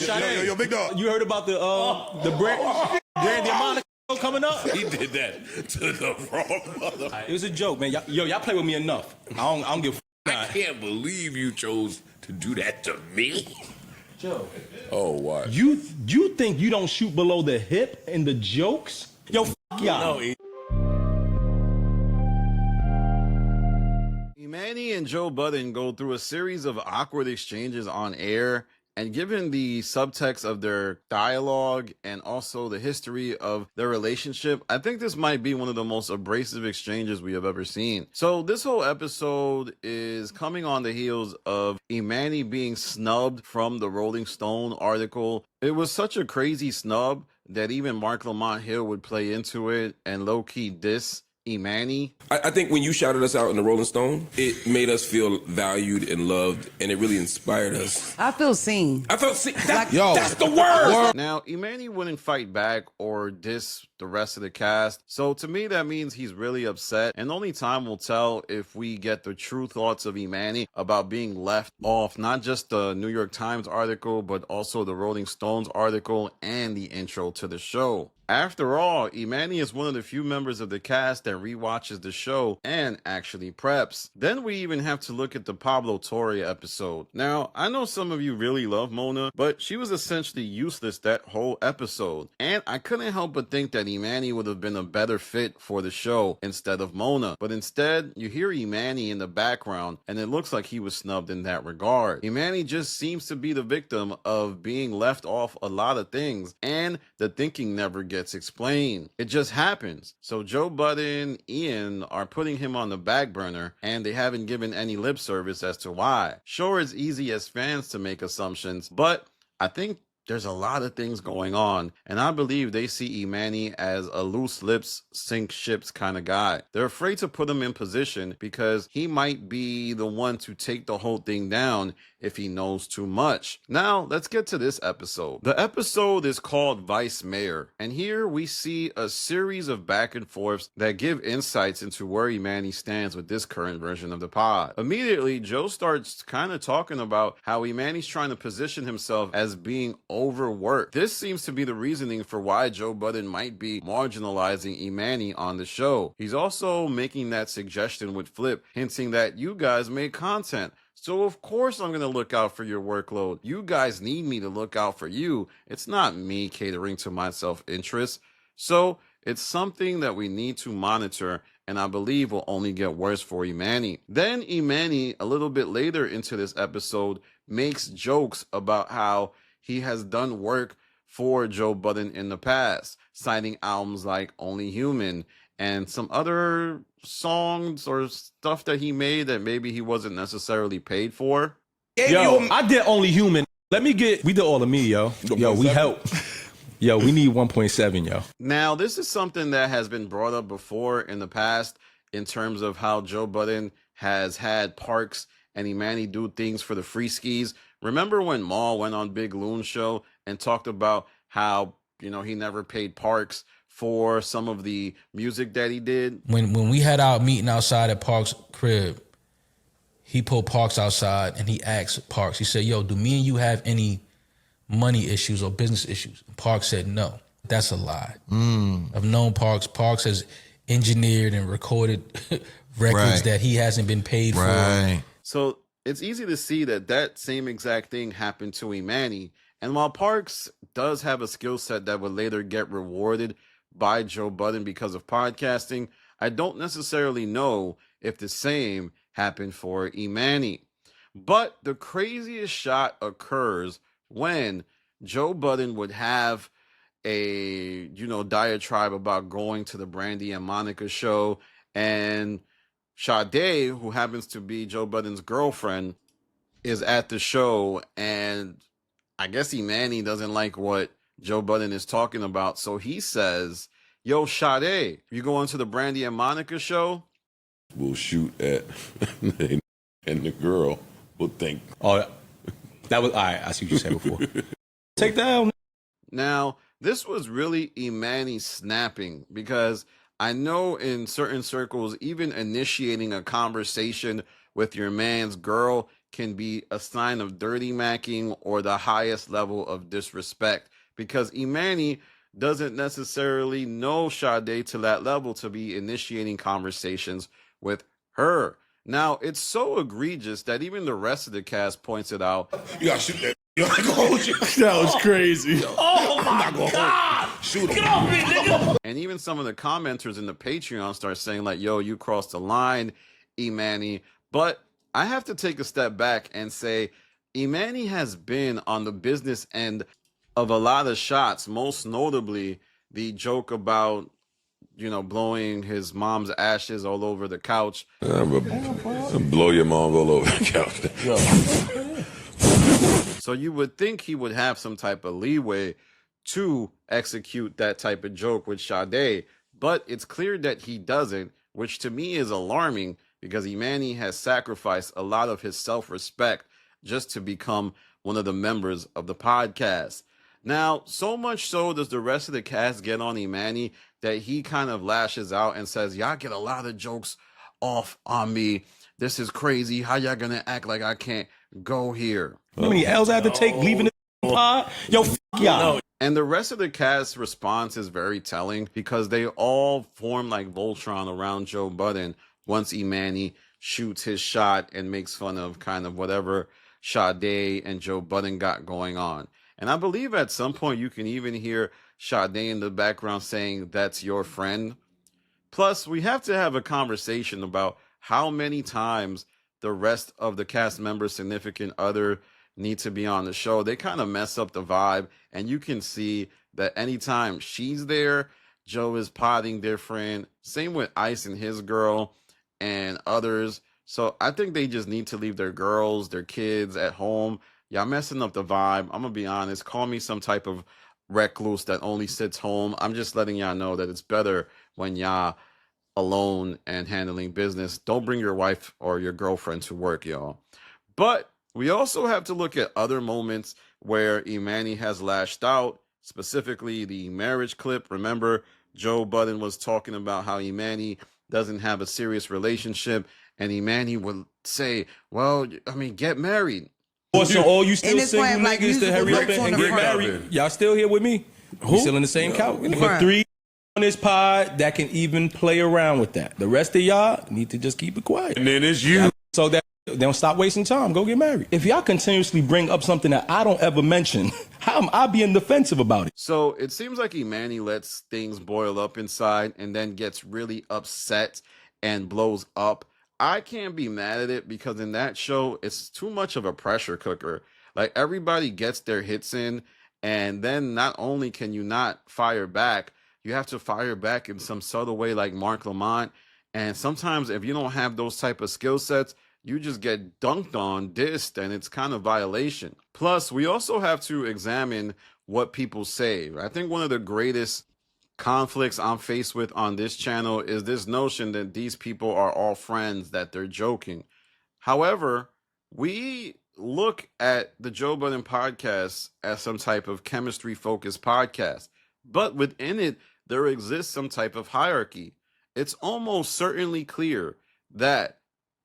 Yo, big dog. You heard about the Brandy and Monica show coming up? He did that to the wrong mother. It was a joke, man. Y'all play with me enough. I don't give a I can't believe you chose to do that to me. Joe. Oh, what? You think you don't shoot below the hip in the jokes? Yo, y'all. No, Emanny and Joe Budden go through a series of awkward exchanges on air, and given the subtext of their dialogue and also the history of their relationship, I think this might be one of the most abrasive exchanges we have ever seen. So this whole episode is coming on the heels of Emanny being snubbed from the Rolling Stone article. It was such a crazy snub that even Mark Lamont Hill would play into it and low-key diss Emanny. I think when you shouted us out in the Rolling Stone, it made us feel valued and loved, and it really inspired us. I feel seen. I felt seen. That's the word. Now, Emanny wouldn't fight back or diss the rest of the cast, so to me that means he's really upset, and only time will tell if we get the true thoughts of Emanny about being left off not just the New York Times article, but also the Rolling Stones article and the intro to the show. After all, Emanny is one of the few members of the cast that rewatches the show and actually preps. Then we even have to look at the Pablo Torre episode. Now, I know some of you really love Mona, but she was essentially useless that whole episode. And I couldn't help but think that Emanny would have been a better fit for the show instead of Mona. But instead, you hear Emanny in the background, and it looks like he was snubbed in that regard. Emanny just seems to be the victim of being left off a lot of things, and the thinking never gets explained. It just happens. So Joe Budden, Ian are putting him on the back burner, and they haven't given any lip service as to why. Sure, it's easy as fans to make assumptions, but I think there's a lot of things going on, and I believe they see Emanny as a loose lips, sink ships kind of guy. They're afraid to put him in position because he might be the one to take the whole thing down if he knows too much. Now, let's get to this episode. The episode is called Vice Mayor, and here we see a series of back and forths that give insights into where Emanny stands with this current version of the pod. Immediately, Joe starts kind of talking about how Emanny's trying to position himself as being overworked. This seems to be the reasoning for why Joe Budden might be marginalizing Emanny on the show. He's also making that suggestion with Flip, hinting that you guys make content. So of course I'm going to look out for your workload. You guys need me to look out for you. It's not me catering to my self-interest. So it's something that we need to monitor, and I believe will only get worse for Emanny. Then Emanny, a little bit later into this episode, makes jokes about how he has done work for Joe Budden in the past, citing albums like Only Human and some other songs or stuff that he made that maybe he wasn't necessarily paid for. Yo, I did Only Human. We did all of me, yo. Yo, we helped. Yo, we need 1.7, yo. Now, this is something that has been brought up before in the past in terms of how Joe Budden has had Parks and Emanny do things for the free skis. Remember when Maul went on Big Loon's show and talked about how, he never paid Parks for some of the music that he did? When we had our meeting outside at Parks' crib, he pulled Parks outside and he asked Parks, he said, yo, do me and you have any money issues or business issues? And Parks said, no. That's a lie. I've known Parks. Parks has engineered and recorded records that he hasn't been paid for. So it's easy to see that same exact thing happened to Emanny. And while Parks does have a skill set that would later get rewarded by Joe Budden because of podcasting, I don't necessarily know if the same happened for Emanny. But the craziest shot occurs when Joe Budden would have a, diatribe about going to the Brandy and Monica show, and Sade, who happens to be Joe Budden's girlfriend, is at the show, and I guess Emanny doesn't like what Joe Budden is talking about, so he says, yo, Sade, you going to the Brandy and Monica show? we'll shoot at, and the girl will think. Oh, that was, all right, I see what you said before. Take down. Now, this was really Emanny snapping, because I know in certain circles, even initiating a conversation with your man's girl can be a sign of dirty macking or the highest level of disrespect, because Emanny doesn't necessarily know Sade to that level to be initiating conversations with her. Now, it's so egregious that even the rest of the cast points it out. You gotta shoot that. You gotta go hold you. That was crazy. Oh my God! Shoot him. Get off me, nigga! And even some of the commenters in the Patreon start saying like, yo, you crossed the line, Emanny. But I have to take a step back and say Emanny has been on the business end of a lot of shots, most notably the joke about, you know, blowing his mom's ashes all over the couch. Blow your mom all over the couch. So you would think he would have some type of leeway to execute that type of joke with Sade, but it's clear that he doesn't, which to me is alarming, because Emanny has sacrificed a lot of his self-respect just to become one of the members of the podcast. Now, so much so does the rest of the cast get on Emanny that he kind of lashes out and says, y'all get a lot of jokes off on me. This is crazy. How y'all gonna act like I can't go here? How many L's I had to take leaving the pod? Yo, y'all. And the rest of the cast's response is very telling, because they all form like Voltron around Joe Budden once Emanny shoots his shot and makes fun of kind of whatever Sade and Joe Budden got going on. And I believe at some point you can even hear Sade in the background saying, that's your friend. Plus, we have to have a conversation about how many times the rest of the cast members' significant other need to be on the show. They kind of mess up the vibe, and you can see that anytime she's there, Joe is potting different. Same with Ice and his girl and others. So I think they just need to leave their girls, their kids at home. Y'all messing up the vibe. I'm gonna be honest. Call me some type of recluse that only sits home. I'm just letting y'all know that it's better when y'all alone and handling business. Don't bring your wife or your girlfriend to work, y'all. But we also have to look at other moments where Emanny has lashed out, specifically the marriage clip. Remember, Joe Budden was talking about how Emanny doesn't have a serious relationship, and Emanny would say, well, I mean, get married. So all you still And it's single playing like niggas to musical hurry up notes on and the get front. married. Y'all still here with me? We still in the same couch. But 3 on this pod that can even play around with that. The rest of y'all need to just keep it quiet. And then it's you. So that they don't stop wasting time. Go get married. If y'all continuously bring up something that I don't ever mention, how am I being defensive about it? So it seems like Emanny lets things boil up inside and then gets really upset and blows up. I can't be mad at it, because in that show, it's too much of a pressure cooker. Like, everybody gets their hits in, and then not only can you not fire back, you have to fire back in some subtle way like Mark Lamont. And sometimes if you don't have those type of skill sets, you just get dunked on, dissed, and it's kind of violation. Plus, we also have to examine what people say. I think one of the greatest conflicts I'm faced with on this channel is this notion that these people are all friends, that they're joking. However, we look at the Joe Budden podcast as some type of chemistry-focused podcast, but within it, there exists some type of hierarchy. It's almost certainly clear that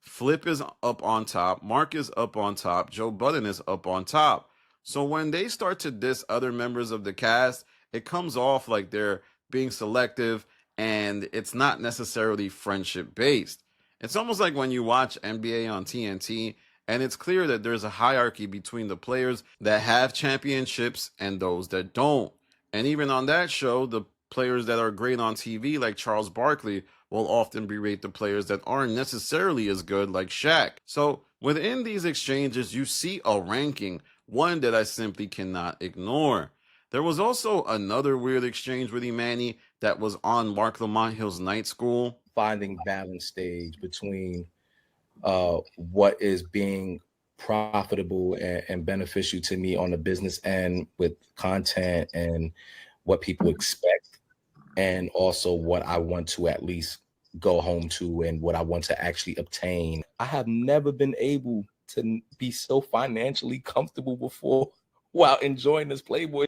Flip is up on top, Mark is up on top, Joe Budden is up on top. So when they start to diss other members of the cast, it comes off like they're being selective, and it's not necessarily friendship based. It's almost like when you watch NBA on TNT, and it's clear that there's a hierarchy between the players that have championships and those that don't. And even on that show, the players that are great on TV, like Charles Barkley, will often berate the players that aren't necessarily as good, like Shaq. So within these exchanges, you see a ranking, one that I simply cannot ignore. There was also another weird exchange with Emanny that was on Mark Lamont Hill's Night School. Finding balance stage between what is being profitable and beneficial to me on the business end with content and what people expect, and also what I want to at least go home to and what I want to actually obtain. I have never been able to be so financially comfortable before while enjoying this Playboy.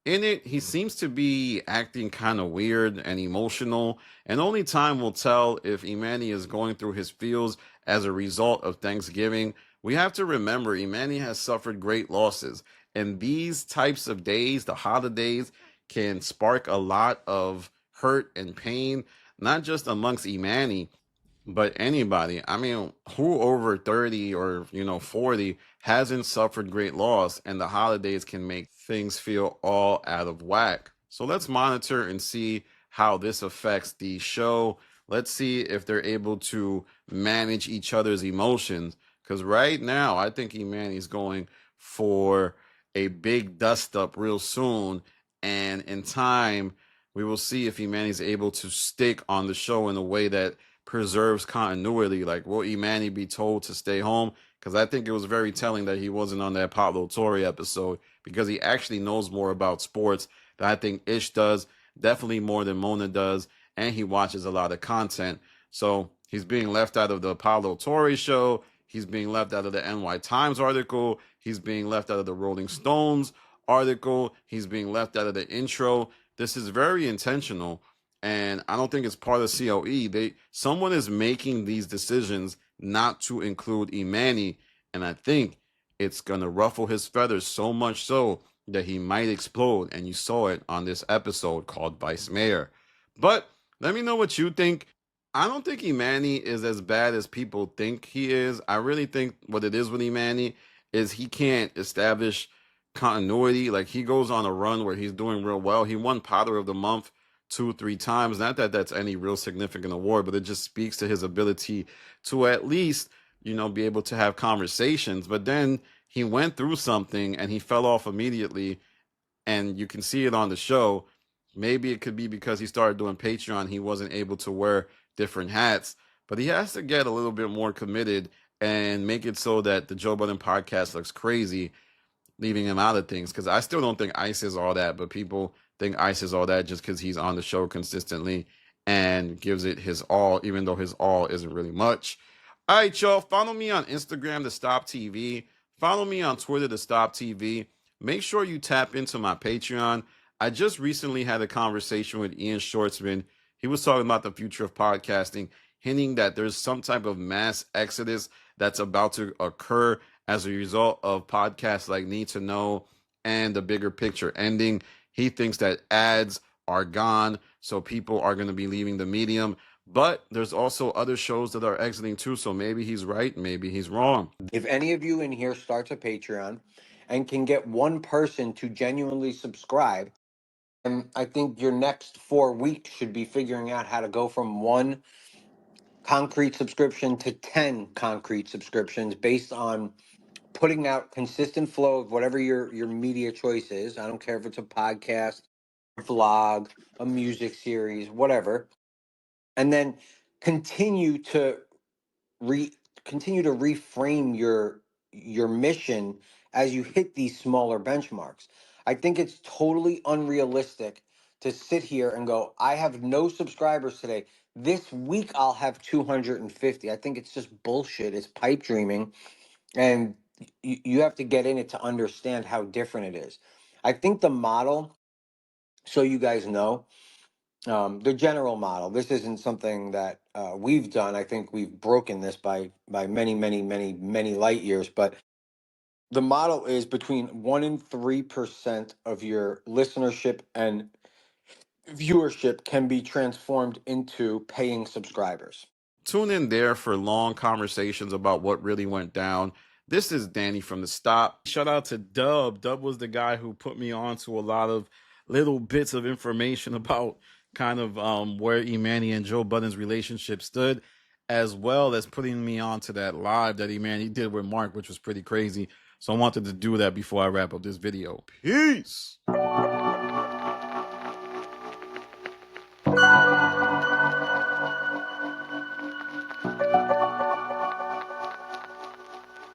In it, he seems to be acting kind of weird and emotional, and only time will tell if Emanny is going through his feels as a result of Thanksgiving, We have to remember Emanny has suffered great losses, and these types of days, the holidays, can spark a lot of hurt and pain, not just amongst Emanny, but anybody. I mean, who over 30 or 40 hasn't suffered great loss, and the holidays can make things feel all out of whack. So let's monitor and see how this affects the show. Let's see if they're able to manage each other's emotions, because right now I think Emanny's going for a big dust up real soon, and in time we will see if Emanny's able to stick on the show in a way that preserves continuity. Like, will Emanny be told to stay home? Because I think it was very telling that he wasn't on that Pablo Torre episode, because he actually knows more about sports than I think Ish does, definitely more than Mona does, and he watches a lot of content. So he's being left out of the Pablo Torre show. He's being left out of the NY Times article. He's being left out of the Rolling Stones article. He's being left out of the intro. This is very intentional, and I don't think it's part of COE. Someone is making these decisions not to include Emanny, and I think it's gonna ruffle his feathers so much so that he might explode. And you saw it on this episode called Vice Mayor. But let me know what you think. I don't think Emanny is as bad as people think he is. I really think what it is with Emanny is he can't establish continuity. Like, he goes on a run where he's doing real well. He won Powder of the Month 2-3 times. Not that that's any real significant award, but it just speaks to his ability to at least, be able to have conversations. But then he went through something and he fell off immediately, and you can see it on the show. Maybe it could be because he started doing Patreon. He wasn't able to wear different hats, but he has to get a little bit more committed and make it so that the Joe Budden podcast looks crazy, leaving him out of things. Because I still don't think Ice is all that, but people think Ice is all that just because he's on the show consistently and gives it his all, even though his all isn't really much. All right, y'all. Follow me on Instagram to Stop TV. Follow me on Twitter to Stop TV. Make sure you tap into my Patreon. I just recently had a conversation with Ian Schwartzman. He was talking about the future of podcasting, hinting that there's some type of mass exodus that's about to occur as a result of podcasts like Need to Know and The Bigger Picture ending. He thinks that ads are gone, so people are going to be leaving the medium. But there's also other shows that are exiting too, so maybe he's right, maybe he's wrong. If any of you in here starts a Patreon and can get one person to genuinely subscribe, and I think your next 4 weeks should be figuring out how to go from one concrete subscription to 10 concrete subscriptions based on putting out consistent flow of whatever your media choice is. I don't care if it's a podcast, a vlog, a music series, whatever. And then continue to reframe your mission as you hit these smaller benchmarks. I think it's totally unrealistic to sit here and go, I have no subscribers today. This week I'll have 250. I think it's just bullshit. It's pipe dreaming. And you have to get in it to understand how different it is. I think the model, so you guys know, the general model, this isn't something that we've done. I think we've broken this by many light years, but the model is between 1% and 3% of your listenership and viewership can be transformed into paying subscribers. Tune in there for long conversations about what really went down. This is Danny from The Stop. Shout out to Dub. Dub was the guy who put me on to a lot of little bits of information about kind of where Emanny and Joe Budden's relationship stood, as well as putting me on to that live that Emanny did with Mark, which was pretty crazy. So I wanted to do that before I wrap up this video. Peace.